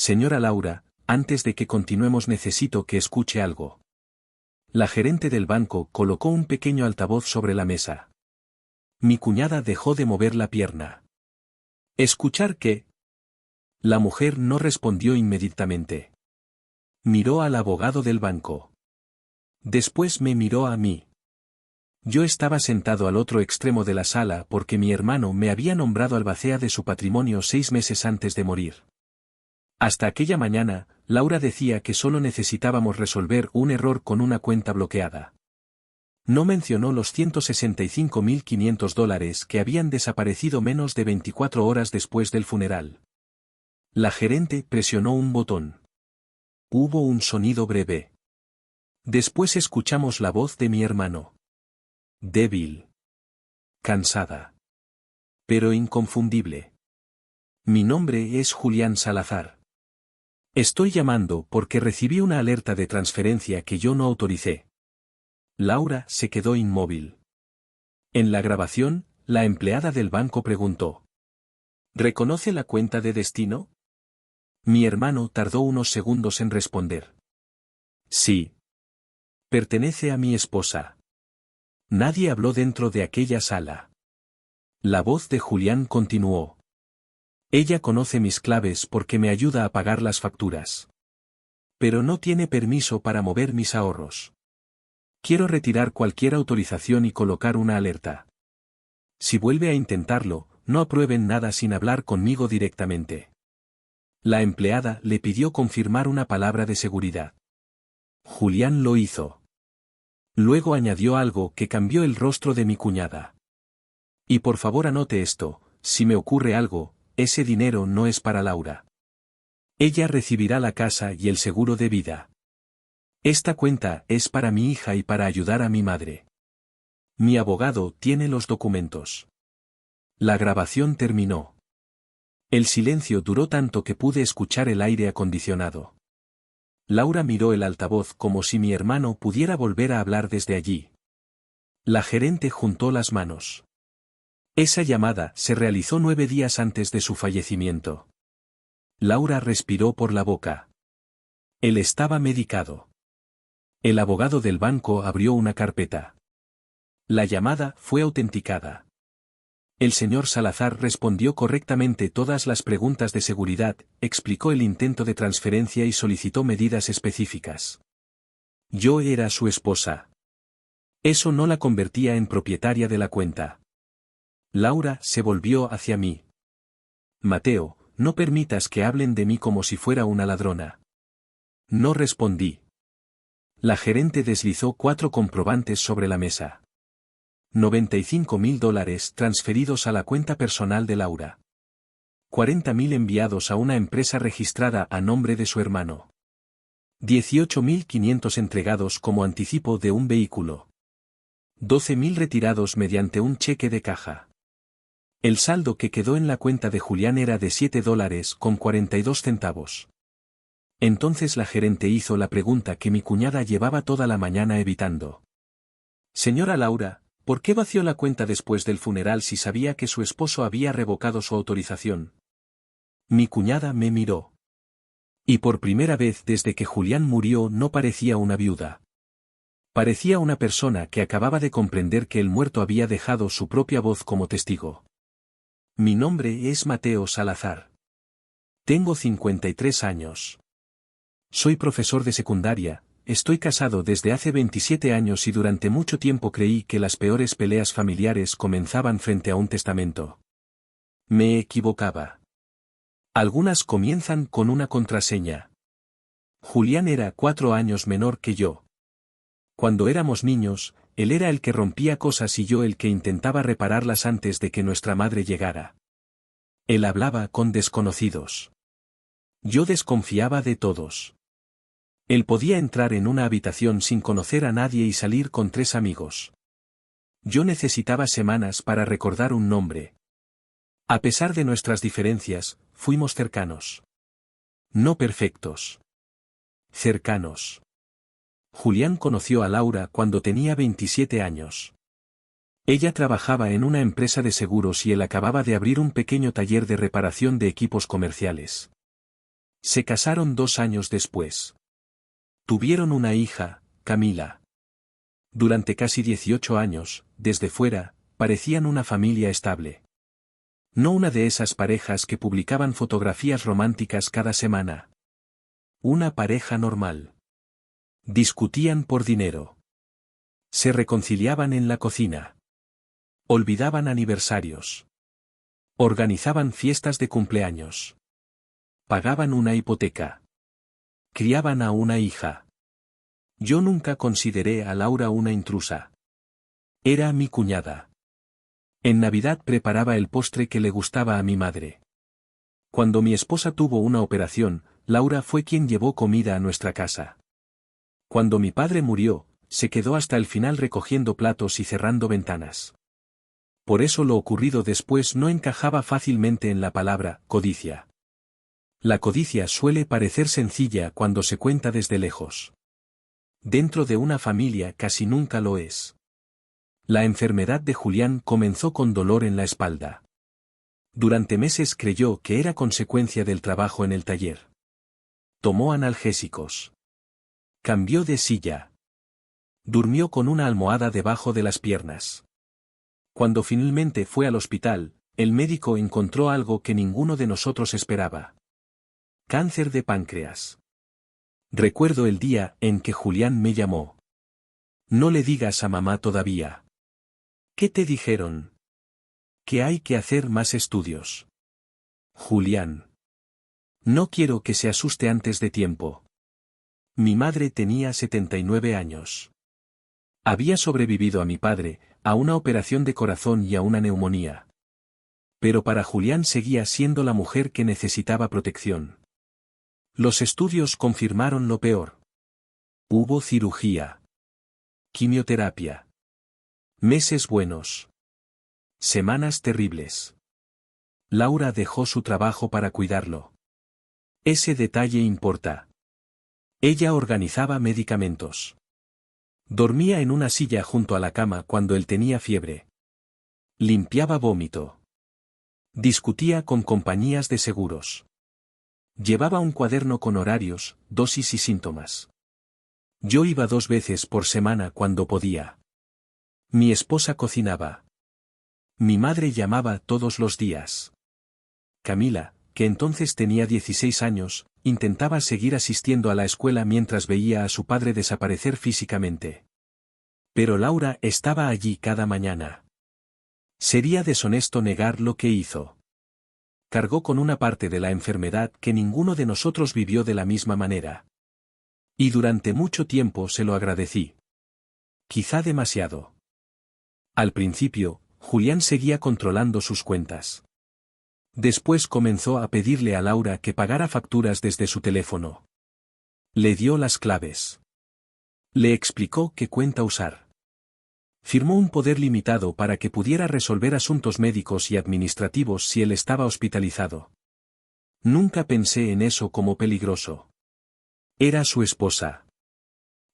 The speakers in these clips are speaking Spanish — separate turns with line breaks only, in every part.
Señora Laura, antes de que continuemos necesito que escuche algo. La gerente del banco colocó un pequeño altavoz sobre la mesa. Mi cuñada dejó de mover la pierna. ¿Escuchar qué? La mujer no respondió inmediatamente. Miró al abogado del banco. Después me miró a mí. Yo estaba sentado al otro extremo de la sala porque mi hermano me había nombrado albacea de su patrimonio 6 meses antes de morir. Hasta aquella mañana, Laura decía que solo necesitábamos resolver un error con una cuenta bloqueada. No mencionó los $165.500 que habían desaparecido menos de 24 horas después del funeral. La gerente presionó un botón. Hubo un sonido breve. Después escuchamos la voz de mi hermano. Débil. Cansada. Pero inconfundible. Mi nombre es Julián Salazar. Estoy llamando porque recibí una alerta de transferencia que yo no autoricé. Laura se quedó inmóvil. En la grabación, la empleada del banco preguntó. ¿Reconoce la cuenta de destino? Mi hermano tardó unos segundos en responder. Sí. Pertenece a mi esposa. Nadie habló dentro de aquella sala. La voz de Julián continuó. Ella conoce mis claves porque me ayuda a pagar las facturas. Pero no tiene permiso para mover mis ahorros. Quiero retirar cualquier autorización y colocar una alerta. Si vuelve a intentarlo, no aprueben nada sin hablar conmigo directamente. La empleada le pidió confirmar una palabra de seguridad. Julián lo hizo. Luego añadió algo que cambió el rostro de mi cuñada. Y por favor anote esto, si me ocurre algo, ese dinero no es para Laura. Ella recibirá la casa y el seguro de vida. Esta cuenta es para mi hija y para ayudar a mi madre. Mi abogado tiene los documentos. La grabación terminó. El silencio duró tanto que pude escuchar el aire acondicionado. Laura miró el altavoz como si mi hermano pudiera volver a hablar desde allí. La gerente juntó las manos. Esa llamada se realizó 9 días antes de su fallecimiento. Laura respiró por la boca. Él estaba medicado. El abogado del banco abrió una carpeta. La llamada fue autenticada. El señor Salazar respondió correctamente todas las preguntas de seguridad, explicó el intento de transferencia y solicitó medidas específicas. Yo era su esposa. Eso no la convertía en propietaria de la cuenta. Laura se volvió hacia mí. Mateo, no permitas que hablen de mí como si fuera una ladrona. No respondí. La gerente deslizó 4 comprobantes sobre la mesa. $95.000 transferidos a la cuenta personal de Laura. 40.000 enviados a una empresa registrada a nombre de su hermano. 18.500 entregados como anticipo de un vehículo. 12.000 retirados mediante un cheque de caja. El saldo que quedó en la cuenta de Julián era de $7.42. Entonces la gerente hizo la pregunta que mi cuñada llevaba toda la mañana evitando. Señora Laura, ¿por qué vació la cuenta después del funeral si sabía que su esposo había revocado su autorización? Mi cuñada me miró. Y por primera vez desde que Julián murió no parecía una viuda. Parecía una persona que acababa de comprender que el muerto había dejado su propia voz como testigo. Mi nombre es Mateo Salazar. Tengo 53 años. Soy profesor de secundaria, estoy casado desde hace 27 años y durante mucho tiempo creí que las peores peleas familiares comenzaban frente a un testamento. Me equivocaba. Algunas comienzan con una contraseña. Julián era 4 años menor que yo. Cuando éramos niños, él era el que rompía cosas y yo el que intentaba repararlas antes de que nuestra madre llegara. Él hablaba con desconocidos. Yo desconfiaba de todos. Él podía entrar en una habitación sin conocer a nadie y salir con 3 amigos. Yo necesitaba semanas para recordar un nombre. A pesar de nuestras diferencias, fuimos cercanos. No perfectos. Cercanos. Julián conoció a Laura cuando tenía 27 años. Ella trabajaba en una empresa de seguros y él acababa de abrir un pequeño taller de reparación de equipos comerciales. Se casaron 2 años después. Tuvieron una hija, Camila. Durante casi 18 años, desde fuera, parecían una familia estable. No una de esas parejas que publicaban fotografías románticas cada semana. Una pareja normal. Discutían por dinero. Se reconciliaban en la cocina. Olvidaban aniversarios. Organizaban fiestas de cumpleaños. Pagaban una hipoteca. Criaban a una hija. Yo nunca consideré a Laura una intrusa. Era mi cuñada. En Navidad preparaba el postre que le gustaba a mi madre. Cuando mi esposa tuvo una operación, Laura fue quien llevó comida a nuestra casa. Cuando mi padre murió, se quedó hasta el final recogiendo platos y cerrando ventanas. Por eso lo ocurrido después no encajaba fácilmente en la palabra codicia. La codicia suele parecer sencilla cuando se cuenta desde lejos. Dentro de una familia casi nunca lo es. La enfermedad de Julián comenzó con dolor en la espalda. Durante meses creyó que era consecuencia del trabajo en el taller. Tomó analgésicos. Cambió de silla. Durmió con una almohada debajo de las piernas. Cuando finalmente fue al hospital, el médico encontró algo que ninguno de nosotros esperaba. Cáncer de páncreas. Recuerdo el día en que Julián me llamó. No le digas a mamá todavía. ¿Qué te dijeron? Que hay que hacer más estudios. Julián. No quiero que se asuste antes de tiempo. Mi madre tenía 79 años. Había sobrevivido a mi padre, a una operación de corazón y a una neumonía. Pero para Julián seguía siendo la mujer que necesitaba protección. Los estudios confirmaron lo peor. Hubo cirugía. Quimioterapia. Meses buenos. Semanas terribles. Laura dejó su trabajo para cuidarlo. Ese detalle importa. Ella organizaba medicamentos. Dormía en una silla junto a la cama cuando él tenía fiebre. Limpiaba vómito. Discutía con compañías de seguros. Llevaba un cuaderno con horarios, dosis y síntomas. Yo iba 2 veces por semana cuando podía. Mi esposa cocinaba. Mi madre llamaba todos los días. Camila, que entonces tenía 16 años, intentaba seguir asistiendo a la escuela mientras veía a su padre desaparecer físicamente. Pero Laura estaba allí cada mañana. Sería deshonesto negar lo que hizo. Cargó con una parte de la enfermedad que ninguno de nosotros vivió de la misma manera. Y durante mucho tiempo se lo agradecí. Quizá demasiado. Al principio, Julián seguía controlando sus cuentas. Después comenzó a pedirle a Laura que pagara facturas desde su teléfono. Le dio las claves. Le explicó qué cuenta usar. Firmó un poder limitado para que pudiera resolver asuntos médicos y administrativos si él estaba hospitalizado. Nunca pensé en eso como peligroso. Era su esposa.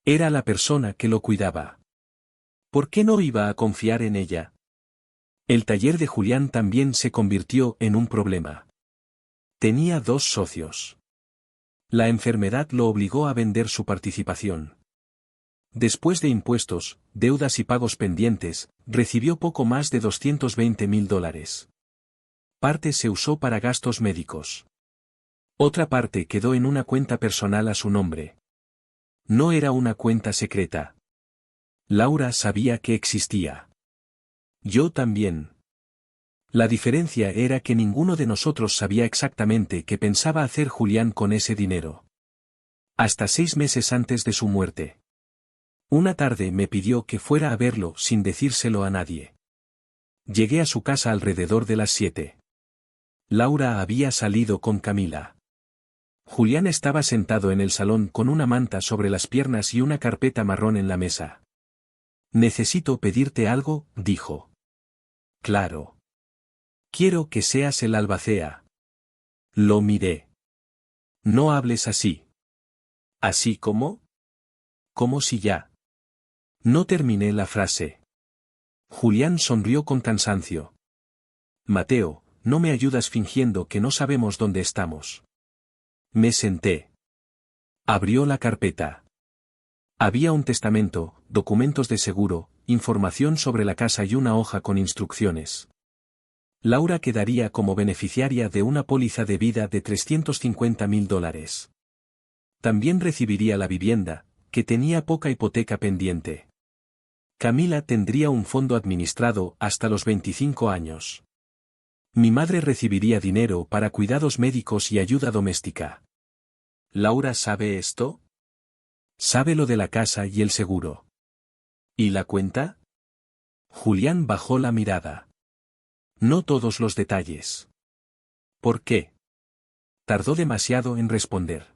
Era la persona que lo cuidaba. ¿Por qué no iba a confiar en ella? El taller de Julián también se convirtió en un problema. Tenía 2 socios. La enfermedad lo obligó a vender su participación. Después de impuestos, deudas y pagos pendientes, recibió poco más de $220.000. Parte se usó para gastos médicos. Otra parte quedó en una cuenta personal a su nombre. No era una cuenta secreta. Laura sabía que existía. Yo también. La diferencia era que ninguno de nosotros sabía exactamente qué pensaba hacer Julián con ese dinero. Hasta 6 meses antes de su muerte. Una tarde me pidió que fuera a verlo sin decírselo a nadie. Llegué a su casa alrededor de las 7. Laura había salido con Camila. Julián estaba sentado en el salón con una manta sobre las piernas y una carpeta marrón en la mesa. Necesito pedirte algo, dijo. Claro. Quiero que seas el albacea. Lo miré. No hables así. ¿Así como? Como si ya. No terminé la frase. Julián sonrió con cansancio. Mateo, no me ayudas fingiendo que no sabemos dónde estamos. Me senté. Abrió la carpeta. Había un testamento, documentos de seguro, información sobre la casa y una hoja con instrucciones. Laura quedaría como beneficiaria de una póliza de vida de $350.000. También recibiría la vivienda, que tenía poca hipoteca pendiente. Camila tendría un fondo administrado hasta los 25 años. Mi madre recibiría dinero para cuidados médicos y ayuda doméstica. ¿Laura sabe esto? Sabe lo de la casa y el seguro. ¿Y la cuenta? Julián bajó la mirada. No todos los detalles. ¿Por qué? Tardó demasiado en responder.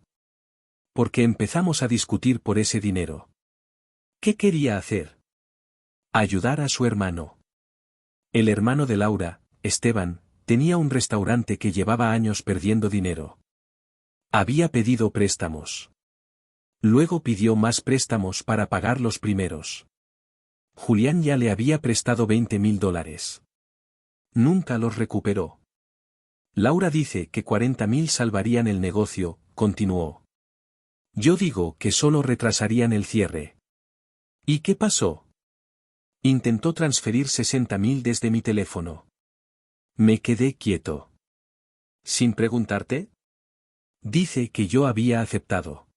Porque empezamos a discutir por ese dinero. ¿Qué quería hacer? Ayudar a su hermano. El hermano de Laura, Esteban, tenía un restaurante que llevaba años perdiendo dinero. Había pedido préstamos. Luego pidió más préstamos para pagar los primeros. Julián ya le había prestado $20.000. Nunca los recuperó. Laura dice que 40.000 salvarían el negocio, continuó. Yo digo que solo retrasarían el cierre. ¿Y qué pasó? Intentó transferir 60.000 desde mi teléfono. Me quedé quieto. ¿Sin preguntarte? Dice que yo había aceptado.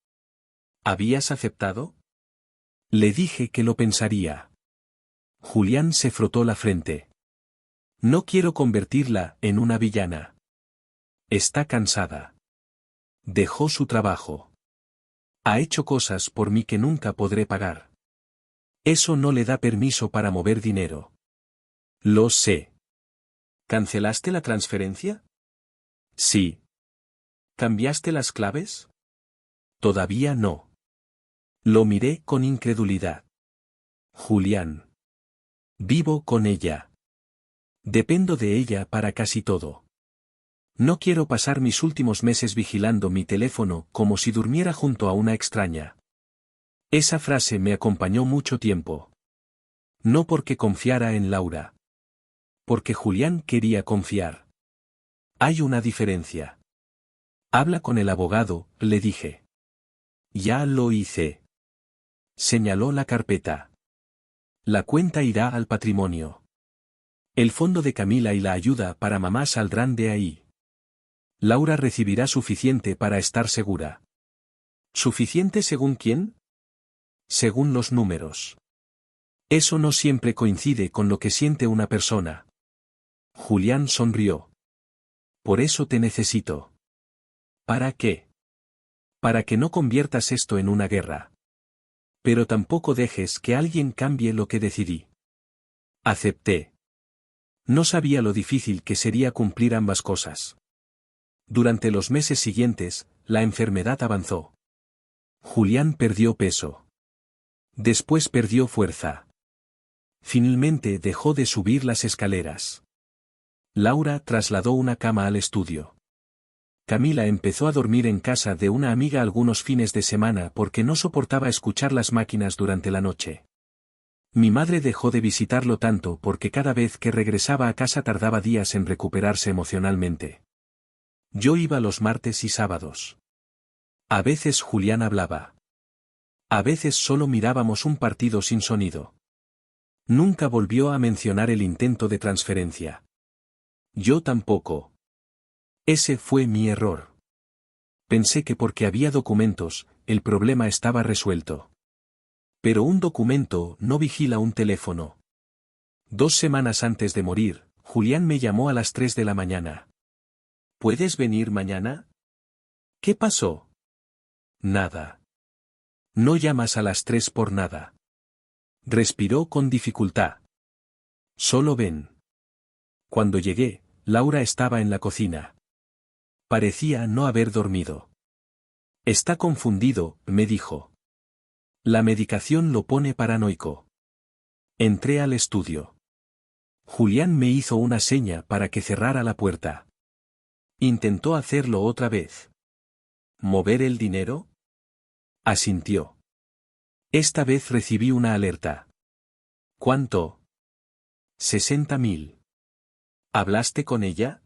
¿Habías aceptado? Le dije que lo pensaría. Julián se frotó la frente. No quiero convertirla en una villana. Está cansada. Dejó su trabajo. Ha hecho cosas por mí que nunca podré pagar. Eso no le da permiso para mover dinero. Lo sé. ¿Cancelaste la transferencia? Sí. ¿Cambiaste las claves? Todavía no. Lo miré con incredulidad. Julián. Vivo con ella. Dependo de ella para casi todo. No quiero pasar mis últimos meses vigilando mi teléfono como si durmiera junto a una extraña. Esa frase me acompañó mucho tiempo. No porque confiara en Laura. Porque Julián quería confiar. Hay una diferencia. Habla con el abogado, le dije. Ya lo hice. Señaló la carpeta. La cuenta irá al patrimonio. El fondo de Camila y la ayuda para mamá saldrán de ahí. Laura recibirá suficiente para estar segura. ¿Suficiente según quién? Según los números. Eso no siempre coincide con lo que siente una persona. Julián sonrió. Por eso te necesito. ¿Para qué? Para que no conviertas esto en una guerra. Pero tampoco dejes que alguien cambie lo que decidí. Acepté. No sabía lo difícil que sería cumplir ambas cosas. Durante los meses siguientes, la enfermedad avanzó. Julián perdió peso. Después perdió fuerza. Finalmente dejó de subir las escaleras. Laura trasladó una cama al estudio. Camila empezó a dormir en casa de una amiga algunos fines de semana porque no soportaba escuchar las máquinas durante la noche. Mi madre dejó de visitarlo tanto porque cada vez que regresaba a casa tardaba días en recuperarse emocionalmente. Yo iba los martes y sábados. A veces Julián hablaba. A veces solo mirábamos un partido sin sonido. Nunca volvió a mencionar el intento de transferencia. Yo tampoco. Ese fue mi error. Pensé que porque había documentos, el problema estaba resuelto. Pero un documento no vigila un teléfono. 2 semanas antes de morir, Julián me llamó a las 3 de la mañana. ¿Puedes venir mañana? ¿Qué pasó? Nada. No llamas a las 3 por nada. Respiró con dificultad. Solo ven. Cuando llegué, Laura estaba en la cocina. Parecía no haber dormido. Está confundido, me dijo. La medicación lo pone paranoico. Entré al estudio. Julián me hizo una seña para que cerrara la puerta. Intentó hacerlo otra vez. ¿Mover el dinero? Asintió. Esta vez recibí una alerta. ¿Cuánto? 60.000. ¿Hablaste con ella?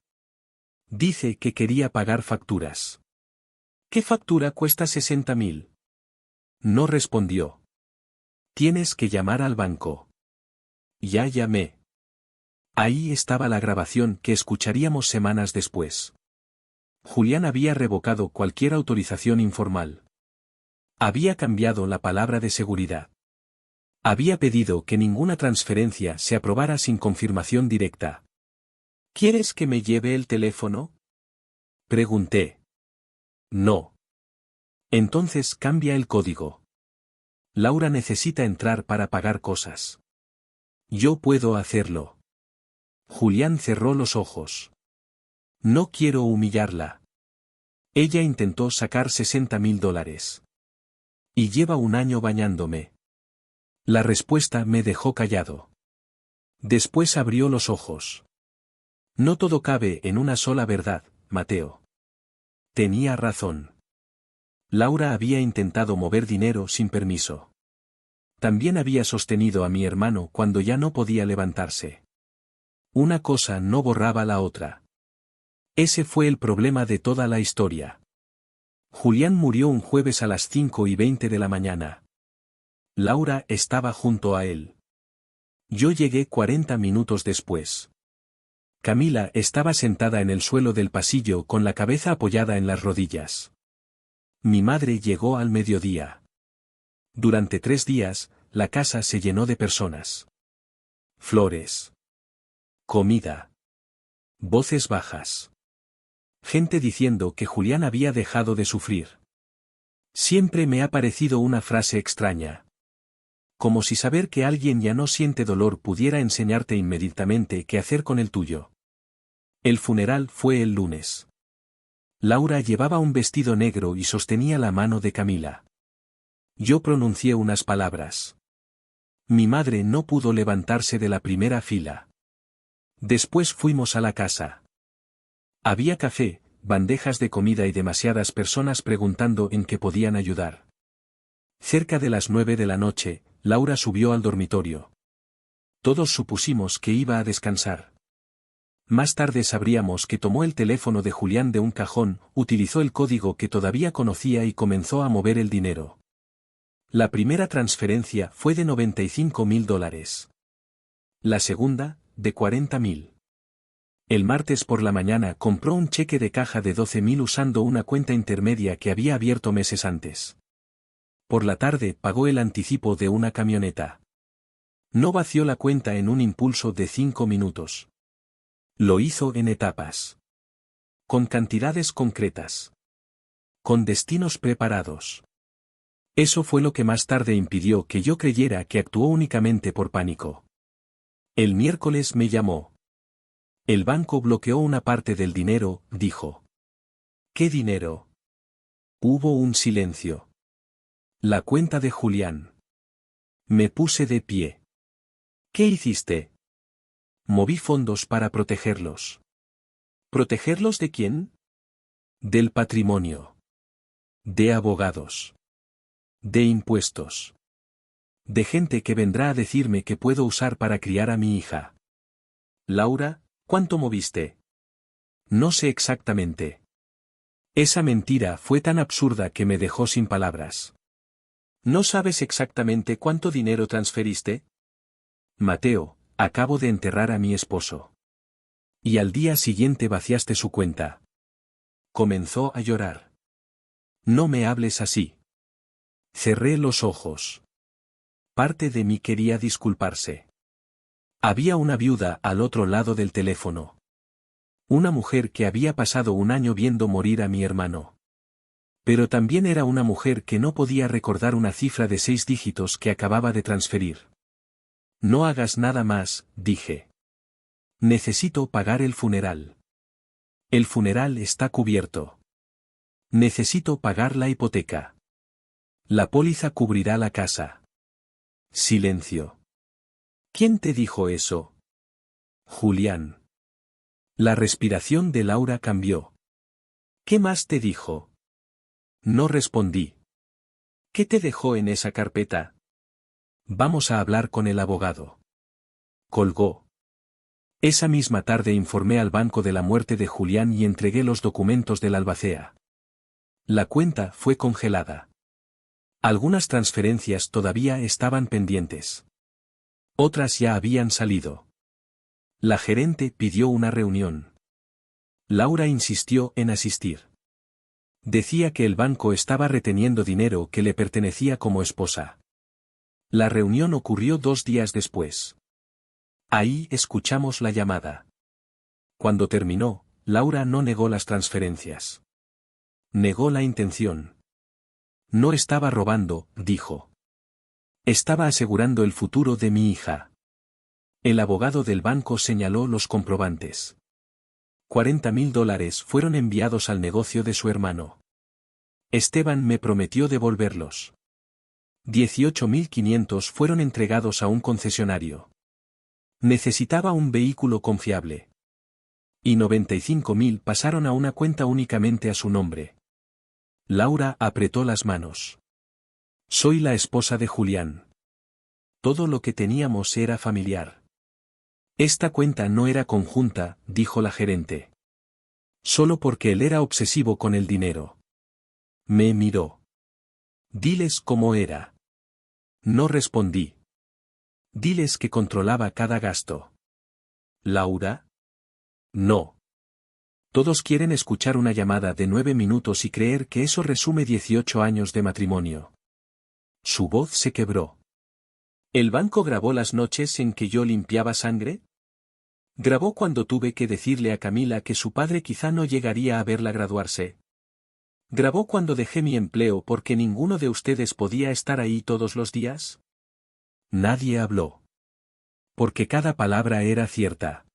Dice que quería pagar facturas. ¿Qué factura cuesta 60.000? No respondió. Tienes que llamar al banco. Ya llamé. Ahí estaba la grabación que escucharíamos semanas después. Julián había revocado cualquier autorización informal. Había cambiado la palabra de seguridad. Había pedido que ninguna transferencia se aprobara sin confirmación directa. ¿Quieres que me lleve el teléfono? Pregunté. No. Entonces cambia el código. Laura necesita entrar para pagar cosas. Yo puedo hacerlo. Julián cerró los ojos. No quiero humillarla. Ella intentó sacar $60.000. Y lleva un año bañándome. La respuesta me dejó callado. Después abrió los ojos. No todo cabe en una sola verdad, Mateo. Tenía razón. Laura había intentado mover dinero sin permiso. También había sostenido a mi hermano cuando ya no podía levantarse. Una cosa no borraba la otra. Ese fue el problema de toda la historia. Julián murió un jueves a las 5:20 de la mañana. Laura estaba junto a él. Yo llegué 40 minutos después. Camila estaba sentada en el suelo del pasillo con la cabeza apoyada en las rodillas. Mi madre llegó al mediodía. Durante 3 días, la casa se llenó de personas. Flores. Comida. Voces bajas. Gente diciendo que Julián había dejado de sufrir. Siempre me ha parecido una frase extraña. Como si saber que alguien ya no siente dolor pudiera enseñarte inmediatamente qué hacer con el tuyo. El funeral fue el lunes. Laura llevaba un vestido negro y sostenía la mano de Camila. Yo pronuncié unas palabras. Mi madre no pudo levantarse de la primera fila. Después fuimos a la casa. Había café, bandejas de comida y demasiadas personas preguntando en qué podían ayudar. Cerca de las 9 de la noche, Laura subió al dormitorio. Todos supusimos que iba a descansar. Más tarde sabríamos que tomó el teléfono de Julián de un cajón, utilizó el código que todavía conocía y comenzó a mover el dinero. La primera transferencia fue de $95.000. La segunda, de 40.000. El martes por la mañana compró un cheque de caja de 12.000 usando una cuenta intermedia que había abierto meses antes. Por la tarde pagó el anticipo de una camioneta. No vació la cuenta en un impulso de 5 minutos. Lo hizo en etapas. Con cantidades concretas. Con destinos preparados. Eso fue lo que más tarde impidió que yo creyera que actuó únicamente por pánico. El miércoles me llamó. El banco bloqueó una parte del dinero, dijo. ¿Qué dinero? Hubo un silencio. La cuenta de Julián. Me puse de pie. ¿Qué hiciste? Moví fondos para protegerlos. ¿Protegerlos de quién? Del patrimonio. De abogados. De impuestos. De gente que vendrá a decirme que puedo usar para criar a mi hija. Laura, ¿cuánto moviste? No sé exactamente. Esa mentira fue tan absurda que me dejó sin palabras. ¿No sabes exactamente cuánto dinero transferiste? Mateo, acabo de enterrar a mi esposo. Y al día siguiente vaciaste su cuenta. Comenzó a llorar. No me hables así. Cerré los ojos. Parte de mí quería disculparse. Había una viuda al otro lado del teléfono. Una mujer que había pasado un año viendo morir a mi hermano. Pero también era una mujer que no podía recordar una cifra de 6 dígitos que acababa de transferir. No hagas nada más, dije. Necesito pagar el funeral. El funeral está cubierto. Necesito pagar la hipoteca. La póliza cubrirá la casa. Silencio. ¿Quién te dijo eso? Julián. La respiración de Laura cambió. ¿Qué más te dijo? No respondí. ¿Qué te dejó en esa carpeta? Vamos a hablar con el abogado. Colgó. Esa misma tarde informé al banco de la muerte de Julián y entregué los documentos del albacea. La cuenta fue congelada. Algunas transferencias todavía estaban pendientes. Otras ya habían salido. La gerente pidió una reunión. Laura insistió en asistir. Decía que el banco estaba reteniendo dinero que le pertenecía como esposa. La reunión ocurrió 2 días después. Ahí escuchamos la llamada. Cuando terminó, Laura no negó las transferencias. Negó la intención. No estaba robando, dijo. Estaba asegurando el futuro de mi hija. El abogado del banco señaló los comprobantes. $40.000 fueron enviados al negocio de su hermano. Esteban me prometió devolverlos. 18.500 fueron entregados a un concesionario. Necesitaba un vehículo confiable. Y 95.000 pasaron a una cuenta únicamente a su nombre. Laura apretó las manos. Soy la esposa de Julián. Todo lo que teníamos era familiar. Esta cuenta no era conjunta, dijo la gerente. Solo porque él era obsesivo con el dinero. Me miró. Diles cómo era. No respondí. Diles que controlaba cada gasto. ¿Laura? No. Todos quieren escuchar una llamada de 9 minutos y creer que eso resume 18 años de matrimonio. Su voz se quebró. ¿El banco grabó las noches en que yo limpiaba sangre? ¿Grabó cuando tuve que decirle a Camila que su padre quizá no llegaría a verla graduarse? ¿Grabó cuando dejé mi empleo porque ninguno de ustedes podía estar ahí todos los días? Nadie habló. Porque cada palabra era cierta.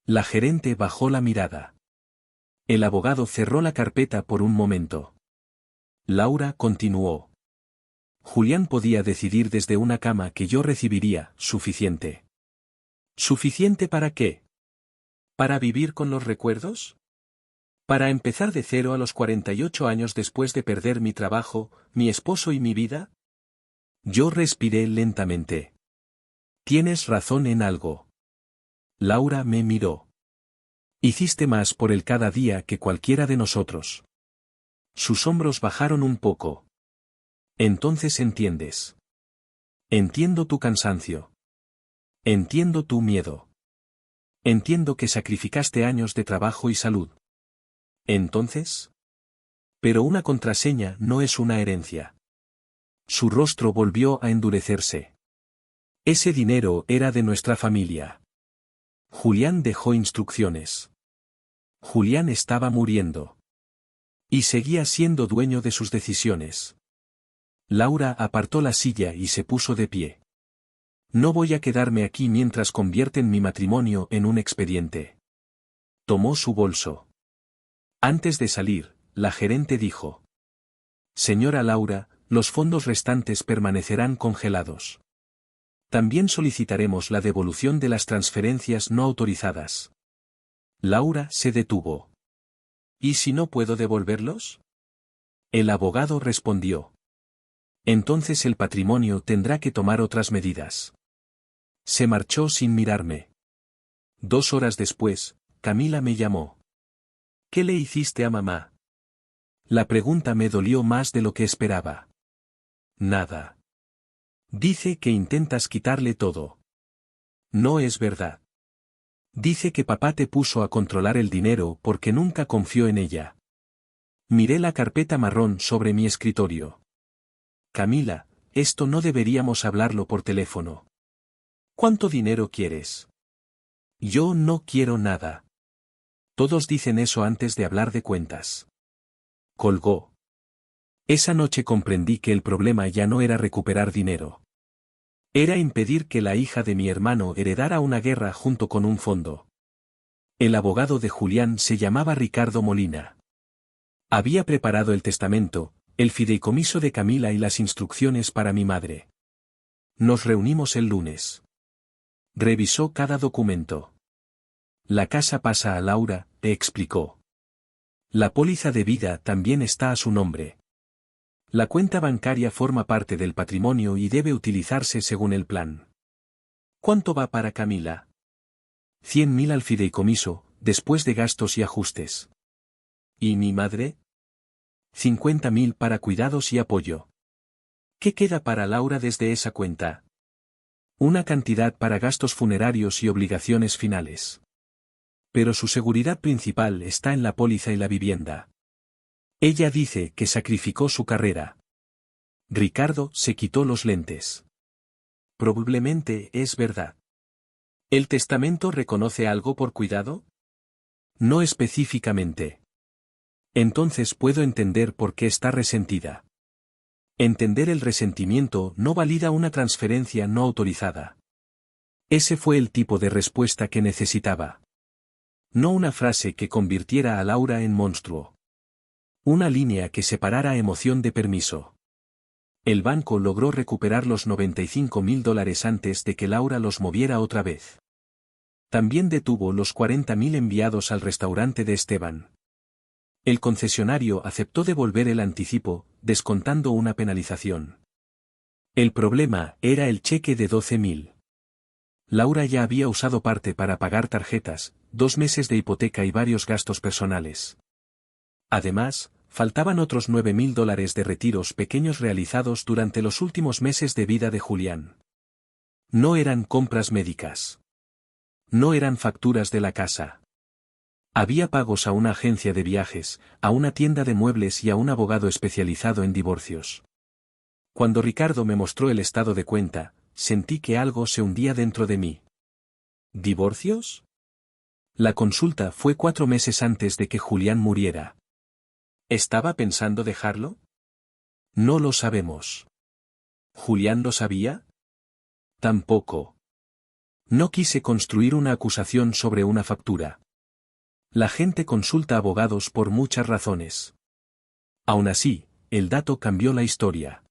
La gerente bajó la mirada. El abogado cerró la carpeta por un momento. Laura continuó. Julián podía decidir desde una cama que yo recibiría, suficiente. ¿Suficiente para qué? ¿Para vivir con los recuerdos? ¿Para empezar de cero a los 48 años después de perder mi trabajo, mi esposo y mi vida? Yo respiré lentamente. Tienes razón en algo. Laura me miró. Hiciste más por él cada día que cualquiera de nosotros. Sus hombros bajaron un poco. Entonces entiendes. Entiendo tu cansancio. Entiendo tu miedo. Entiendo que sacrificaste años de trabajo y salud. ¿Entonces? Pero una contraseña no es una herencia. Su rostro volvió a endurecerse. Ese dinero era de nuestra familia. Julián dejó instrucciones. Julián estaba muriendo. Y seguía siendo dueño de sus decisiones. Laura apartó la silla y se puso de pie. No voy a quedarme aquí mientras convierten mi matrimonio en un expediente. Tomó su bolso. Antes de salir, la gerente dijo. Señora Laura, los fondos restantes permanecerán congelados. También solicitaremos la devolución de las transferencias no autorizadas. Laura se detuvo. ¿Y si no puedo devolverlos? El abogado respondió. Entonces el patrimonio tendrá que tomar otras medidas. Se marchó sin mirarme. 2 horas después, Camila me llamó. ¿Qué le hiciste a mamá? La pregunta me dolió más de lo que esperaba. Nada. Dice que intentas quitarle todo. No es verdad. Dice que papá te puso a controlar el dinero porque nunca confió en ella. Miré la carpeta marrón sobre mi escritorio. Camila, esto no deberíamos hablarlo por teléfono. ¿Cuánto dinero quieres? Yo no quiero nada. Todos dicen eso antes de hablar de cuentas. Colgó. Esa noche comprendí que el problema ya no era recuperar dinero. Era impedir que la hija de mi hermano heredara una guerra junto con un fondo. El abogado de Julián se llamaba Ricardo Molina. Había preparado el testamento, el fideicomiso de Camila y las instrucciones para mi madre. Nos reunimos el lunes. Revisó cada documento. La casa pasa a Laura, explicó. La póliza de vida también está a su nombre. La cuenta bancaria forma parte del patrimonio y debe utilizarse según el plan. ¿Cuánto va para Camila? 100.000 al fideicomiso, después de gastos y ajustes. ¿Y mi madre? 50.000 para cuidados y apoyo. ¿Qué queda para Laura desde esa cuenta? Una cantidad para gastos funerarios y obligaciones finales. Pero su seguridad principal está en la póliza y la vivienda. Ella dice que sacrificó su carrera. Ricardo se quitó los lentes. Probablemente es verdad. ¿El testamento reconoce algo por cuidado? No específicamente. Entonces puedo entender por qué está resentida. Entender el resentimiento no valida una transferencia no autorizada. Ese fue el tipo de respuesta que necesitaba. No una frase que convirtiera a Laura en monstruo. Una línea que separara emoción de permiso. El banco logró recuperar los $95.000 antes de que Laura los moviera otra vez. También detuvo los 40.000 enviados al restaurante de Esteban. El concesionario aceptó devolver el anticipo, descontando una penalización. El problema era el cheque de 12.000. Laura ya había usado parte para pagar tarjetas, 2 meses de hipoteca y varios gastos personales. Además, faltaban otros $9.000 de retiros pequeños realizados durante los últimos meses de vida de Julián. No eran compras médicas. No eran facturas de la casa. Había pagos a una agencia de viajes, a una tienda de muebles y a un abogado especializado en divorcios. Cuando Ricardo me mostró el estado de cuenta, sentí que algo se hundía dentro de mí. ¿Divorcios? La consulta fue 4 meses antes de que Julián muriera. ¿Estaba pensando dejarlo? No lo sabemos. ¿Julián lo sabía? Tampoco. No quise construir una acusación sobre una factura. La gente consulta abogados por muchas razones. Aún así, el dato cambió la historia.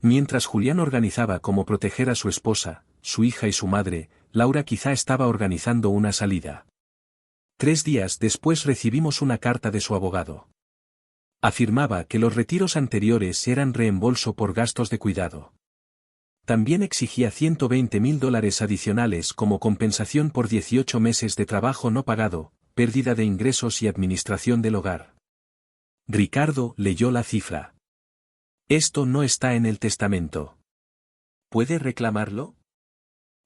Mientras Julián organizaba cómo proteger a su esposa, su hija y su madre, Laura quizá estaba organizando una salida. 3 días después recibimos una carta de su abogado. Afirmaba que los retiros anteriores eran reembolso por gastos de cuidado. También exigía $120.000 adicionales como compensación por 18 meses de trabajo no pagado, pérdida de ingresos y administración del hogar. Ricardo leyó la cifra. Esto no está en el testamento. ¿Puede reclamarlo?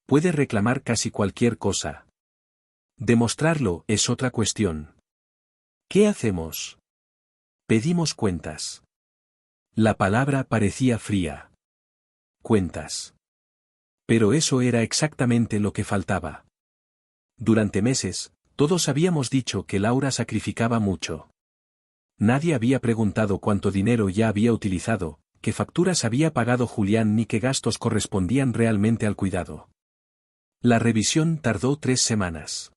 Puede reclamar casi cualquier cosa. Demostrarlo es otra cuestión. ¿Qué hacemos? Pedimos cuentas. La palabra parecía fría. Cuentas. Pero eso era exactamente lo que faltaba. Durante meses, todos habíamos dicho que Laura sacrificaba mucho. Nadie había preguntado cuánto dinero ya había utilizado, qué facturas había pagado Julián ni qué gastos correspondían realmente al cuidado. La revisión tardó 3 semanas.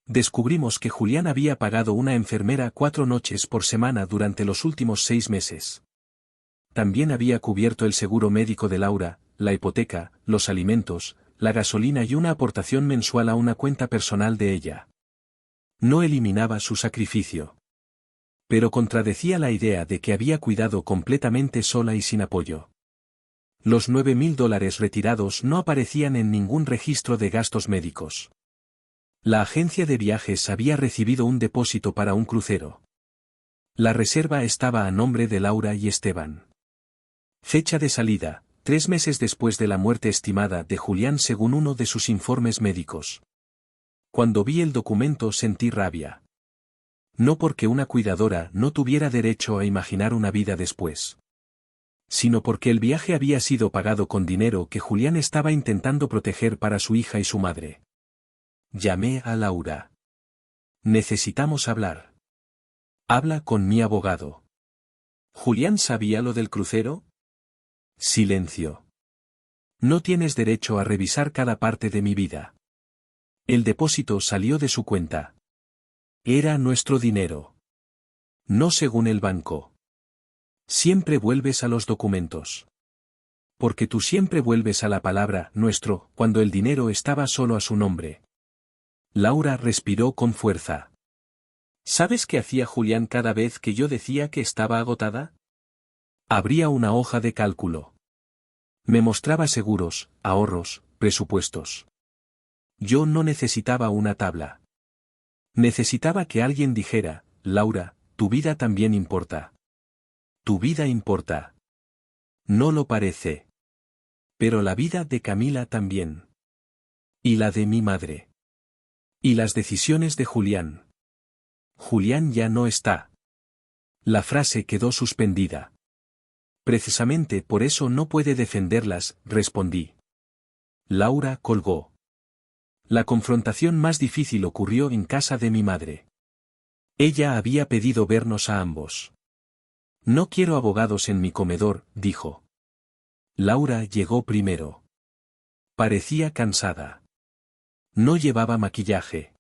Descubrimos que Julián había pagado una enfermera 4 noches por semana durante los últimos 6 meses. También había cubierto el seguro médico de Laura, la hipoteca, los alimentos, la gasolina y una aportación mensual a una cuenta personal de ella. No eliminaba su sacrificio. Pero contradecía la idea de que había cuidado completamente sola y sin apoyo. Los $9.000 retirados no aparecían en ningún registro de gastos médicos. La agencia de viajes había recibido un depósito para un crucero. La reserva estaba a nombre de Laura y Esteban. Fecha de salida, 3 meses después de la muerte estimada de Julián según uno de sus informes médicos. Cuando vi el documento sentí rabia. No porque una cuidadora no tuviera derecho a imaginar una vida después, sino porque el viaje había sido pagado con dinero que Julián estaba intentando proteger para su hija y su madre. Llamé a Laura. Necesitamos hablar. Habla con mi abogado. ¿Julián sabía lo del crucero? Silencio. No tienes derecho a revisar cada parte de mi vida. El depósito salió de su cuenta. Era nuestro dinero. No según el banco. Siempre vuelves a los documentos. Porque tú siempre vuelves a la palabra nuestro cuando el dinero estaba solo a su nombre. Laura respiró con fuerza. ¿Sabes qué hacía Julián cada vez que yo decía que estaba agotada? Abría una hoja de cálculo. Me mostraba seguros, ahorros, presupuestos. Yo no necesitaba una tabla. Necesitaba que alguien dijera, Laura, tu vida también importa. Tu vida importa. No lo parece. Pero la vida de Camila también. Y la de mi madre. Y las decisiones de Julián. Julián ya no está. La frase quedó suspendida. Precisamente por eso no puede defenderlas, respondí. Laura colgó. La confrontación más difícil ocurrió en casa de mi madre. Ella había pedido vernos a ambos. No quiero abogados en mi comedor, dijo. Laura llegó primero. Parecía cansada. No llevaba maquillaje.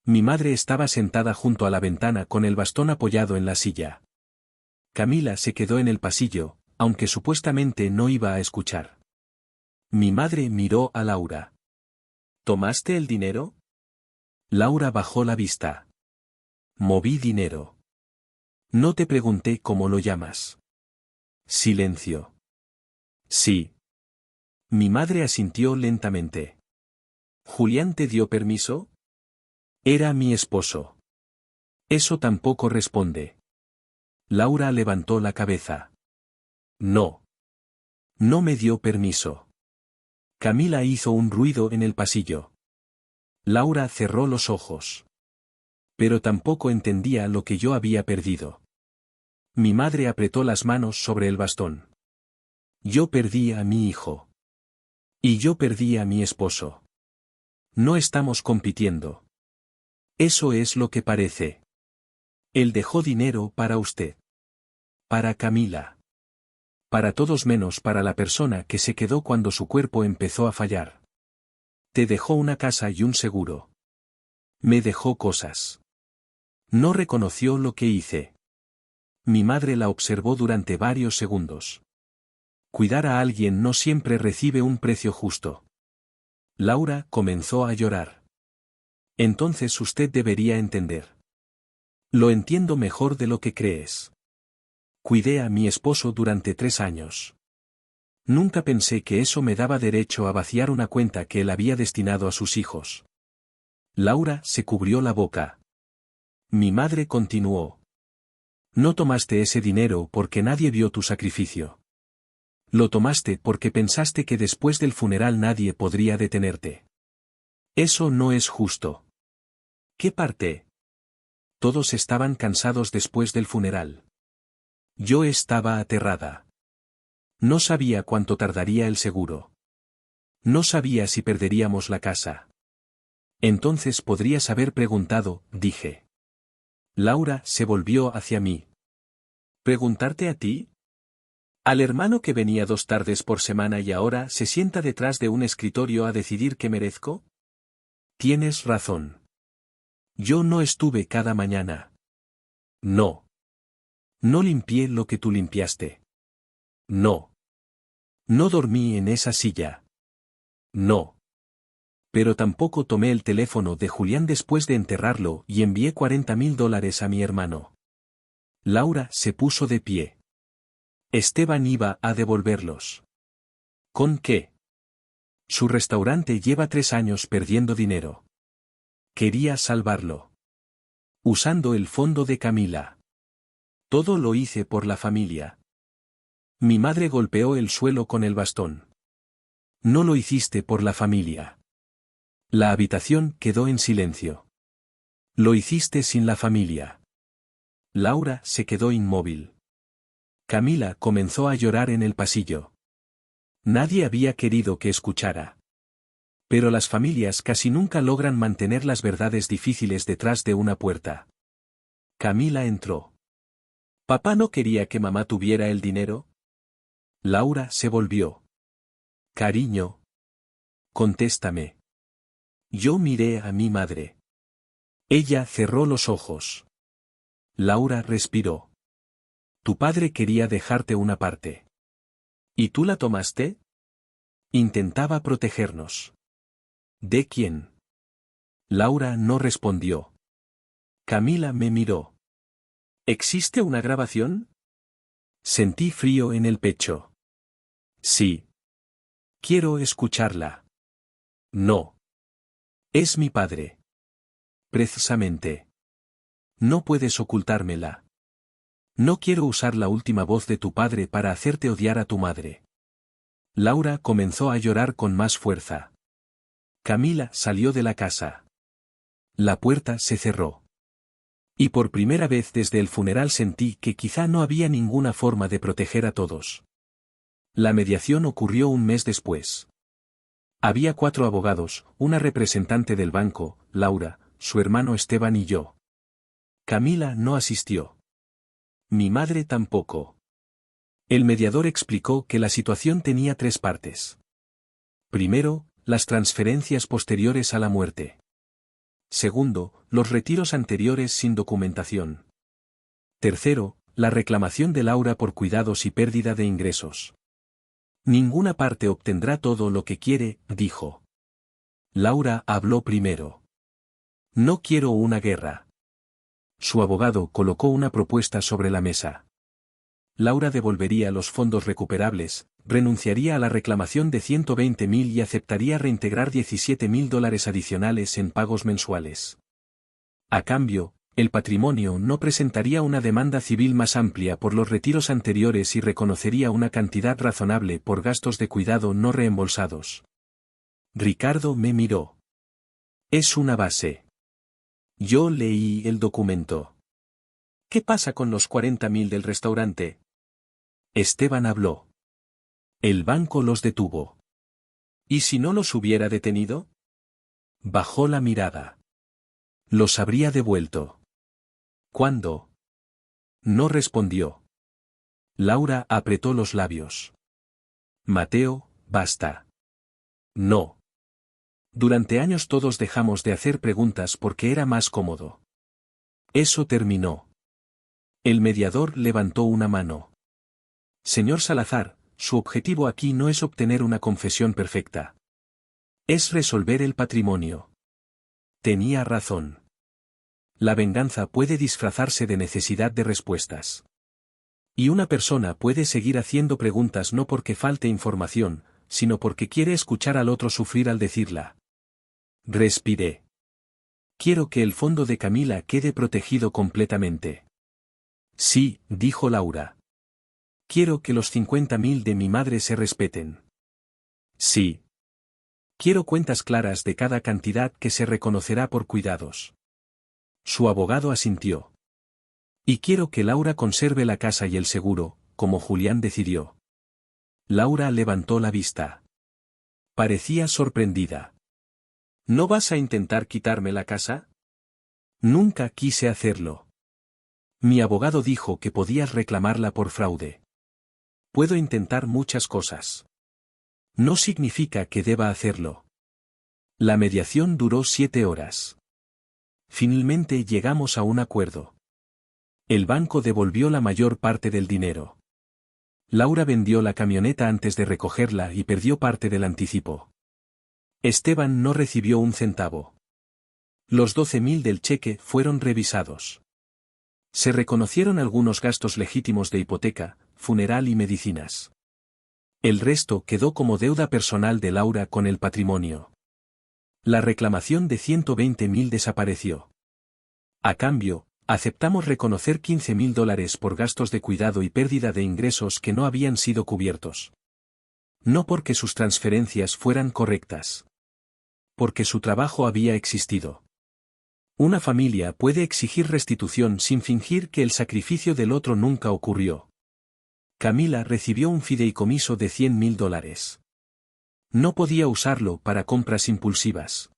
Mi madre estaba sentada junto a la ventana con el bastón apoyado en la silla. Camila se quedó en el pasillo, aunque supuestamente no iba a escuchar. Mi madre miró a Laura. ¿Tomaste el dinero? Laura bajó la vista. Moví dinero. No te pregunté cómo lo llamas. Silencio. Sí. Mi madre asintió lentamente. ¿Julián te dio permiso? Era mi esposo. Eso tampoco responde. Laura levantó la cabeza. No. No me dio permiso. Camila hizo un ruido en el pasillo. Laura cerró los ojos. Pero tampoco entendía lo que yo había perdido. Mi madre apretó las manos sobre el bastón. Yo perdí a mi hijo. Y yo perdí a mi esposo. No estamos compitiendo. Eso es lo que parece. Él dejó dinero para usted. Para Camila. Para todos menos para la persona que se quedó cuando su cuerpo empezó a fallar. Te dejó una casa y un seguro. Me dejó cosas. No reconoció lo que hice. Mi madre la observó durante varios segundos. Cuidar a alguien no siempre recibe un precio justo. Laura comenzó a llorar. Entonces usted debería entender. Lo entiendo mejor de lo que crees. Cuidé a mi esposo durante 3 años. Nunca pensé que eso me daba derecho a vaciar una cuenta que él había destinado a sus hijos. Laura se cubrió la boca. Mi madre continuó. No tomaste ese dinero porque nadie vio tu sacrificio. Lo tomaste porque pensaste que después del funeral nadie podría detenerte. Eso no es justo. ¿Qué parte? Todos estaban cansados después del funeral. Yo estaba aterrada. No sabía cuánto tardaría el seguro. No sabía si perderíamos la casa. Entonces podrías haber preguntado, dije. Laura se volvió hacia mí. ¿Preguntarte a ti? ¿Al hermano que venía 2 tardes por semana y ahora se sienta detrás de un escritorio a decidir qué merezco? Tienes razón. Yo no estuve cada mañana. No. No limpié lo que tú limpiaste. No. No dormí en esa silla. No. Pero tampoco tomé el teléfono de Julián después de enterrarlo y envié $40,000 a mi hermano. Laura se puso de pie. Esteban iba a devolverlos. ¿Con qué? Su restaurante lleva 3 años perdiendo dinero. Quería salvarlo. Usando el fondo de Camila. Todo lo hice por la familia. Mi madre golpeó el suelo con el bastón. No lo hiciste por la familia. La habitación quedó en silencio. Lo hiciste sin la familia. Laura se quedó inmóvil. Camila comenzó a llorar en el pasillo. Nadie había querido que escuchara. Pero las familias casi nunca logran mantener las verdades difíciles detrás de una puerta. Camila entró. ¿Papá no quería que mamá tuviera el dinero? Laura se volvió. Cariño. Contéstame. Yo miré a mi madre. Ella cerró los ojos. Laura respiró. Tu padre quería dejarte una parte. ¿Y tú la tomaste? Intentaba protegernos. ¿De quién? Laura no respondió. Camila me miró. ¿Existe una grabación? Sentí frío en el pecho. Sí. Quiero escucharla. No. Es mi padre. Precisamente. No puedes ocultármela. No quiero usar la última voz de tu padre para hacerte odiar a tu madre. Laura comenzó a llorar con más fuerza. Camila salió de la casa. La puerta se cerró. Y por primera vez desde el funeral sentí que quizá no había ninguna forma de proteger a todos. La mediación ocurrió un mes después. Había 4 abogados, una representante del banco, Laura, su hermano Esteban y yo. Camila no asistió. Mi madre tampoco. El mediador explicó que la situación tenía 3 partes. Primero, las transferencias posteriores a la muerte. Segundo, los retiros anteriores sin documentación. Tercero, la reclamación de Laura por cuidados y pérdida de ingresos. Ninguna parte obtendrá todo lo que quiere, dijo. Laura habló primero. No quiero una guerra. Su abogado colocó una propuesta sobre la mesa. Laura devolvería los fondos recuperables, renunciaría a la reclamación de 120.000 y aceptaría reintegrar $17.000 adicionales en pagos mensuales. A cambio, el patrimonio no presentaría una demanda civil más amplia por los retiros anteriores y reconocería una cantidad razonable por gastos de cuidado no reembolsados. Ricardo me miró. Es una base. Yo leí el documento. ¿Qué pasa con los 40.000 del restaurante? Esteban habló. El banco los detuvo. ¿Y si no los hubiera detenido? Bajó la mirada. Los habría devuelto. ¿Cuándo? No respondió. Laura apretó los labios. Mateo, basta. No. Durante años todos dejamos de hacer preguntas porque era más cómodo. Eso terminó. El mediador levantó una mano. Señor Salazar, su objetivo aquí no es obtener una confesión perfecta. Es resolver el patrimonio. Tenía razón. La venganza puede disfrazarse de necesidad de respuestas. Y una persona puede seguir haciendo preguntas no porque falte información, sino porque quiere escuchar al otro sufrir al decirla. Respiré. Quiero que el fondo de Camila quede protegido completamente. Sí, dijo Laura. Quiero que los 50.000 de mi madre se respeten. Sí. Quiero cuentas claras de cada cantidad que se reconocerá por cuidados. Su abogado asintió. Y quiero que Laura conserve la casa y el seguro, como Julián decidió. Laura levantó la vista. Parecía sorprendida. ¿No vas a intentar quitarme la casa? Nunca quise hacerlo. Mi abogado dijo que podías reclamarla por fraude. Puedo intentar muchas cosas. No significa que deba hacerlo. La mediación duró 7 horas. Finalmente llegamos a un acuerdo. El banco devolvió la mayor parte del dinero. Laura vendió la camioneta antes de recogerla y perdió parte del anticipo. Esteban no recibió un centavo. Los 12.000 del cheque fueron revisados. Se reconocieron algunos gastos legítimos de hipoteca, funeral y medicinas. El resto quedó como deuda personal de Laura con el patrimonio. La reclamación de 120.000 desapareció. A cambio, aceptamos reconocer $15.000 por gastos de cuidado y pérdida de ingresos que no habían sido cubiertos. No porque sus transferencias fueran correctas. Porque su trabajo había existido. Una familia puede exigir restitución sin fingir que el sacrificio del otro nunca ocurrió. Camila recibió un fideicomiso de $100.000. No podía usarlo para compras impulsivas.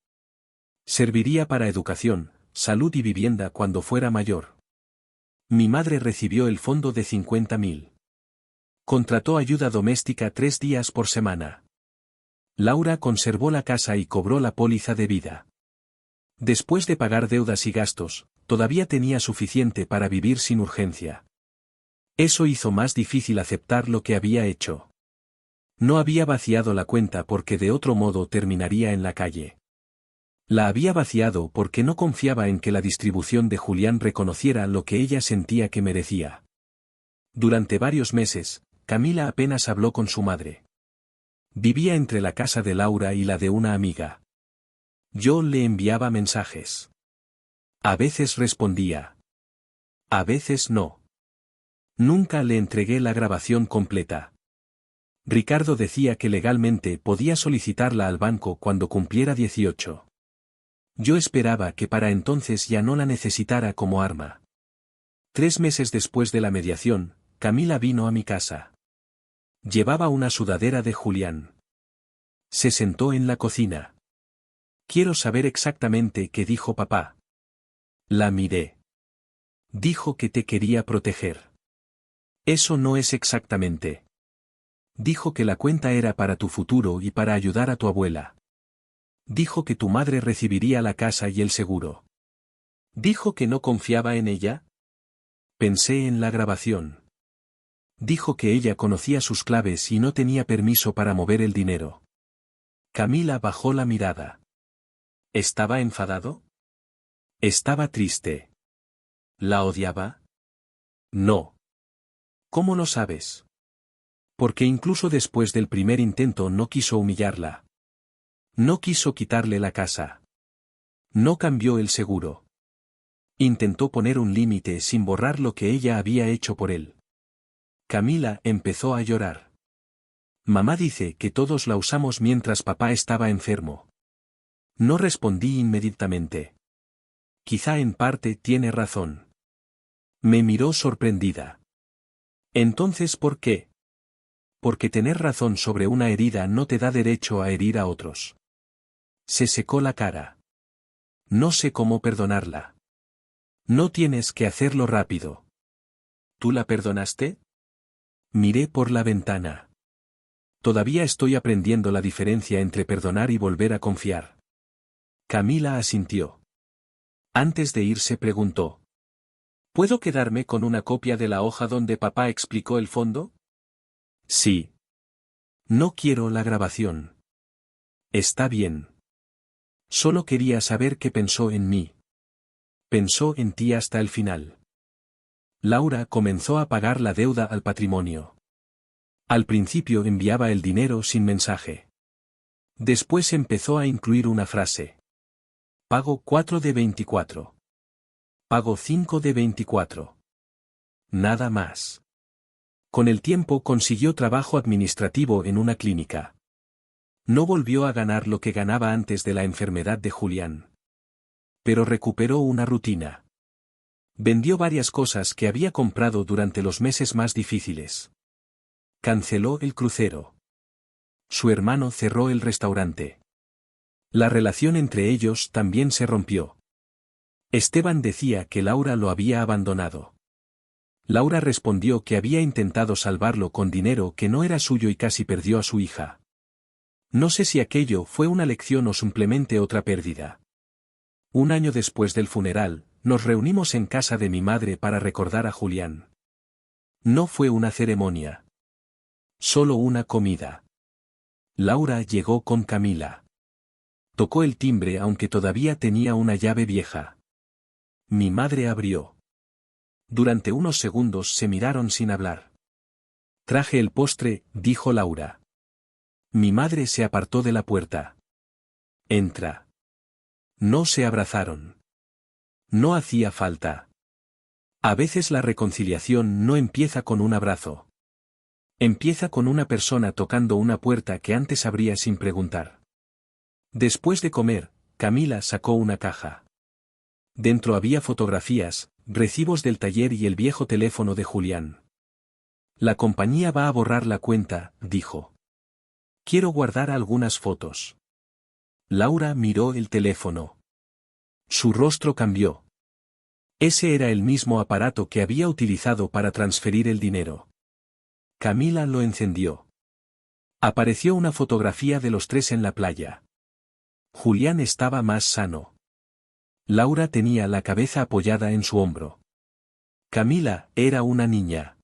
Serviría para educación, salud y vivienda cuando fuera mayor. Mi madre recibió el fondo de 50.000. Contrató ayuda doméstica 3 días por semana. Laura conservó la casa y cobró la póliza de vida. Después de pagar deudas y gastos, todavía tenía suficiente para vivir sin urgencia. Eso hizo más difícil aceptar lo que había hecho. No había vaciado la cuenta porque de otro modo terminaría en la calle. La había vaciado porque no confiaba en que la distribución de Julián reconociera lo que ella sentía que merecía. Durante varios meses, Camila apenas habló con su madre. Vivía entre la casa de Laura y la de una amiga. Yo le enviaba mensajes. A veces respondía. A veces no. Nunca le entregué la grabación completa. Ricardo decía que legalmente podía solicitarla al banco cuando cumpliera 18. Yo esperaba que para entonces ya no la necesitara como arma. 3 meses después de la mediación, Camila vino a mi casa. Llevaba una sudadera de Julián. Se sentó en la cocina. Quiero saber exactamente qué dijo papá. La miré. Dijo que te quería proteger. Eso no es exactamente. Dijo que la cuenta era para tu futuro y para ayudar a tu abuela. Dijo que tu madre recibiría la casa y el seguro. ¿Dijo que no confiaba en ella? Pensé en la grabación. Dijo que ella conocía sus claves y no tenía permiso para mover el dinero. Camila bajó la mirada. ¿Estaba enfadado? Estaba triste. ¿La odiaba? No. ¿Cómo lo sabes? Porque incluso después del primer intento no quiso humillarla. No quiso quitarle la casa. No cambió el seguro. Intentó poner un límite sin borrar lo que ella había hecho por él. Camila empezó a llorar. Mamá dice que todos la usamos mientras papá estaba enfermo. No respondí inmediatamente. Quizá en parte tiene razón. Me miró sorprendida. Entonces, ¿por qué? Porque tener razón sobre una herida no te da derecho a herir a otros. Se secó la cara. No sé cómo perdonarla. No tienes que hacerlo rápido. ¿Tú la perdonaste? Miré por la ventana. Todavía estoy aprendiendo la diferencia entre perdonar y volver a confiar. Camila asintió. Antes de irse preguntó. ¿Puedo quedarme con una copia de la hoja donde papá explicó el fondo? Sí. No quiero la grabación. Está bien. Solo quería saber qué pensó en mí. Pensó en ti hasta el final. Laura comenzó a pagar la deuda al patrimonio. Al principio enviaba el dinero sin mensaje. Después empezó a incluir una frase. Pago 4 de 24. Pago 5 de 24. Nada más. Con el tiempo consiguió trabajo administrativo en una clínica. No volvió a ganar lo que ganaba antes de la enfermedad de Julián. Pero recuperó una rutina. Vendió varias cosas que había comprado durante los meses más difíciles. Canceló el crucero. Su hermano cerró el restaurante. La relación entre ellos también se rompió. Esteban decía que Laura lo había abandonado. Laura respondió que había intentado salvarlo con dinero que no era suyo y casi perdió a su hija. No sé si aquello fue una lección o simplemente otra pérdida. Un año después del funeral, nos reunimos en casa de mi madre para recordar a Julián. No fue una ceremonia. Solo una comida. Laura llegó con Camila. Tocó el timbre aunque todavía tenía una llave vieja. Mi madre abrió. Durante unos segundos se miraron sin hablar. Traje el postre, dijo Laura. Mi madre se apartó de la puerta. Entra. No se abrazaron. No hacía falta. A veces la reconciliación no empieza con un abrazo. Empieza con una persona tocando una puerta que antes abría sin preguntar. Después de comer, Camila sacó una caja. Dentro había fotografías, recibos del taller y el viejo teléfono de Julián. La compañía va a borrar la cuenta, dijo. Quiero guardar algunas fotos. Laura miró el teléfono. Su rostro cambió. Ese era el mismo aparato que había utilizado para transferir el dinero. Camila lo encendió. Apareció una fotografía de los tres en la playa. Julián estaba más sano. Laura tenía la cabeza apoyada en su hombro. Camila era una niña.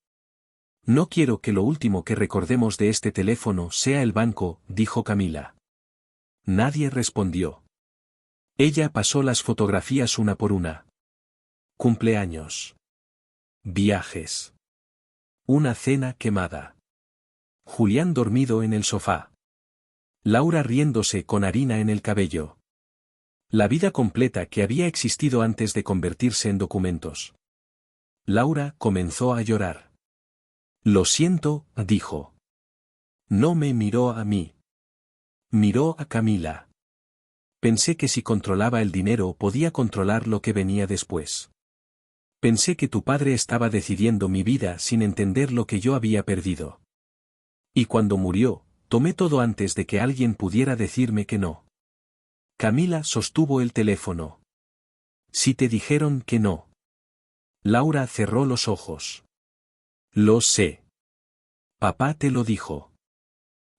No quiero que lo último que recordemos de este teléfono sea el banco, dijo Camila. Nadie respondió. Ella pasó las fotografías una por una. Cumpleaños. Viajes. Una cena quemada. Julián dormido en el sofá. Laura riéndose con harina en el cabello. La vida completa que había existido antes de convertirse en documentos. Laura comenzó a llorar. Lo siento, dijo. No me miró a mí. Miró a Camila. Pensé que si controlaba el dinero podía controlar lo que venía después. Pensé que tu padre estaba decidiendo mi vida sin entender lo que yo había perdido. Y cuando murió, tomé todo antes de que alguien pudiera decirme que no. Camila sostuvo el teléfono. Si te dijeron que no. Laura cerró los ojos. Lo sé. Papá te lo dijo.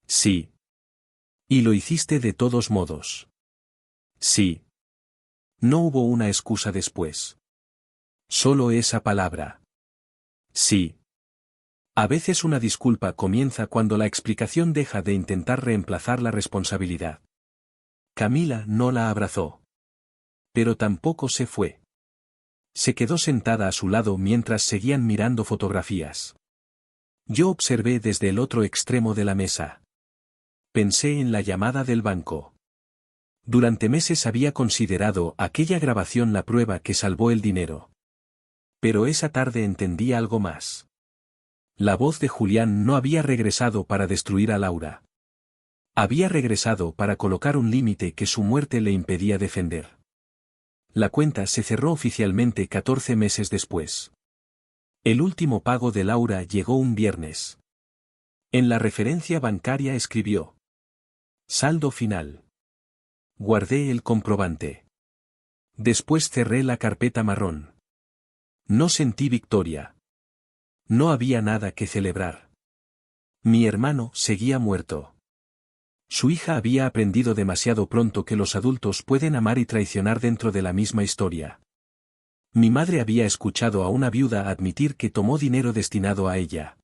Sí. Y lo hiciste de todos modos. Sí. No hubo una excusa después. Solo esa palabra. Sí. A veces una disculpa comienza cuando la explicación deja de intentar reemplazar la responsabilidad. Camila no la abrazó. Pero tampoco se fue. Se quedó sentada a su lado mientras seguían mirando fotografías. Yo observé desde el otro extremo de la mesa. Pensé en la llamada del banco. Durante meses había considerado aquella grabación la prueba que salvó el dinero. Pero esa tarde entendí algo más. La voz de Julián no había regresado para destruir a Laura. Había regresado para colocar un límite que su muerte le impedía defender. La cuenta se cerró oficialmente 14 meses después. El último pago de Laura llegó un viernes. En la referencia bancaria escribió: saldo final. Guardé el comprobante. Después cerré la carpeta marrón. No sentí victoria. No había nada que celebrar. Mi hermano seguía muerto. Su hija había aprendido demasiado pronto que los adultos pueden amar y traicionar dentro de la misma historia. Mi madre había escuchado a una viuda admitir que tomó dinero destinado a ella.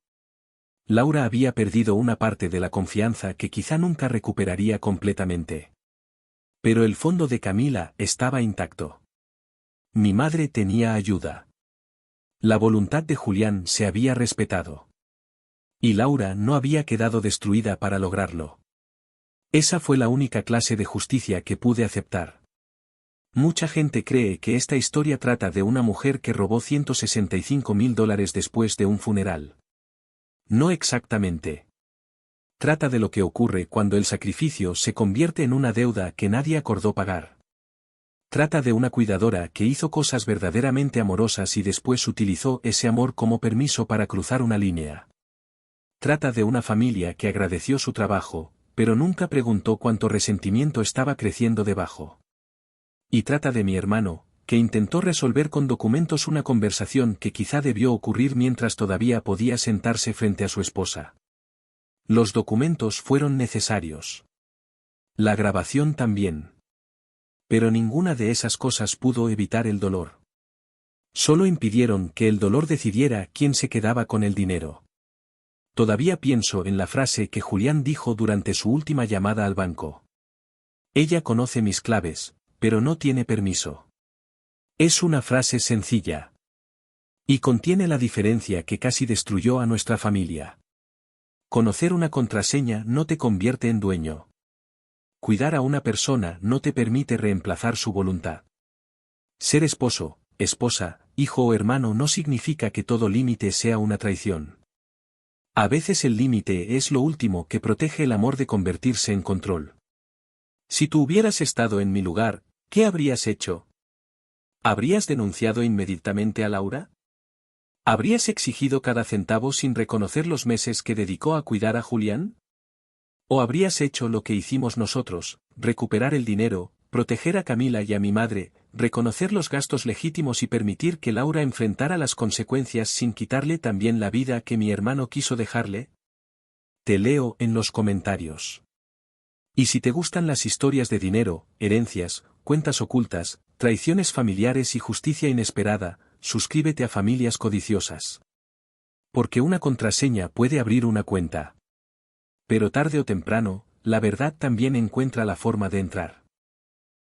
Laura había perdido una parte de la confianza que quizá nunca recuperaría completamente. Pero el fondo de Camila estaba intacto. Mi madre tenía ayuda. La voluntad de Julián se había respetado. Y Laura no había quedado destruida para lograrlo. Esa fue la única clase de justicia que pude aceptar. Mucha gente cree que esta historia trata de una mujer que robó $165.000 después de un funeral. No exactamente. Trata de lo que ocurre cuando el sacrificio se convierte en una deuda que nadie acordó pagar. Trata de una cuidadora que hizo cosas verdaderamente amorosas y después utilizó ese amor como permiso para cruzar una línea. Trata de una familia que agradeció su trabajo, pero nunca preguntó cuánto resentimiento estaba creciendo debajo. Y trata de mi hermano, que intentó resolver con documentos una conversación que quizá debió ocurrir mientras todavía podía sentarse frente a su esposa. Los documentos fueron necesarios. La grabación también. Pero ninguna de esas cosas pudo evitar el dolor. Solo impidieron que el dolor decidiera quién se quedaba con el dinero. Todavía pienso en la frase que Julián dijo durante su última llamada al banco. Ella conoce mis claves, pero no tiene permiso. Es una frase sencilla. Y contiene la diferencia que casi destruyó a nuestra familia. Conocer una contraseña no te convierte en dueño. Cuidar a una persona no te permite reemplazar su voluntad. Ser esposo, esposa, hijo o hermano no significa que todo límite sea una traición. A veces el límite es lo último que protege el amor de convertirse en control. Si tú hubieras estado en mi lugar, ¿qué habrías hecho? ¿Habrías denunciado inmediatamente a Laura? ¿Habrías exigido cada centavo sin reconocer los meses que dedicó a cuidar a Julián? ¿O habrías hecho lo que hicimos nosotros, recuperar el dinero, proteger a Camila y a mi madre, reconocer los gastos legítimos y permitir que Laura enfrentara las consecuencias sin quitarle también la vida que mi hermano quiso dejarle? Te leo en los comentarios. Y si te gustan las historias de dinero, herencias, cuentas ocultas, traiciones familiares y justicia inesperada, suscríbete a Familias Codiciosas. Porque una contraseña puede abrir una cuenta. Pero tarde o temprano, la verdad también encuentra la forma de entrar.